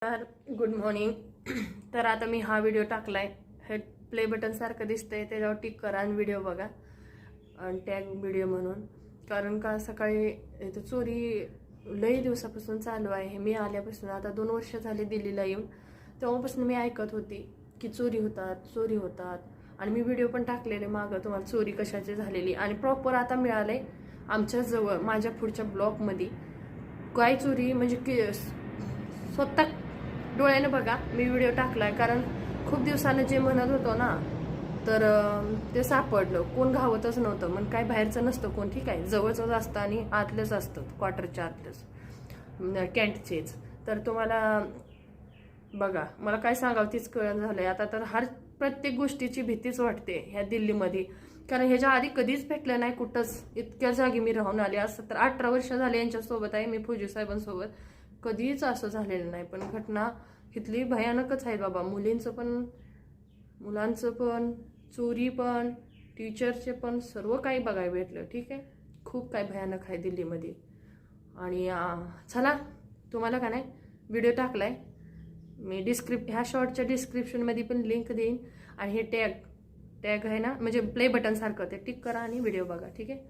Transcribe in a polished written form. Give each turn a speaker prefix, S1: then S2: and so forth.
S1: तर good morning. तर आता मी हा व्हिडिओ टाकलाय, हे प्ले बटन सारखं दिसतंय, त्याच्यावर टिक करा आणि व्हिडिओ बघा आणि टॅग व्हिडिओ म्हणून. कारण का सकाळी इथं चोरी लई दिवसापासून चालू आहे. मी आल्यापासून आता 2 वर्ष झाले दिल्लीला येऊन, तेव्हापासून मी ऐकत होती की चोरी होतात आणि मी व्हिडिओ पण टाकलेले मागं तुम्हाला चोरी कशाची झालेली. आणि प्रॉपर आता मिळालंय आमच्या जवळ माझ्या पुढच्या ब्लॉकमध्ये. काय चोरी म्हणजे की स्वतः डोळ्याने बघा, मी व्हिडिओ टाकलाय. कारण खूप दिवसानं जे म्हणत होतो ना, तर ते सापडलं. कोण घावतच नव्हतं, मग काय बाहेरचं नसतं कोण, ठीक आहे, जवळच असतं आणि आतलेच असतं, क्वार्टरच्या आतलेच, कॅन्टचेच. तर तुम्हाला बघा, मला काय सांगावं तीच कळण झालंय आता. तर प्रत्येक गोष्टीची भीतीच वाटते ह्या दिल्लीमध्ये. कारण ह्याच्या आधी कधीच भेटलं नाही कुठंच. इतक्या जागी मी राहून आले, असं तर 18 वर्ष झाले यांच्यासोबत आहे मी, फौजी साहेबांसोबत. कधीच असं झालेलं नाही. पण घटना इथली भयानकच आहे बाबा. मुलींचं पण, मुलांचं पण, चोरी पण, टीचरचे पण, सर्व काही बघायला भेटलं. ठीक आहे, खूप काय भयानक आहे दिल्लीमध्ये. आणि चला, तुम्हाला का नाही व्हिडिओ टाकलाय मी, ह्या शॉर्टच्या डिस्क्रिप्शनमध्ये पण लिंक देईन. आणि हे टॅग आहे ना, म्हणजे प्ले बटन सारखं, ते टिक करा आणि व्हिडिओ बघा. ठीक आहे.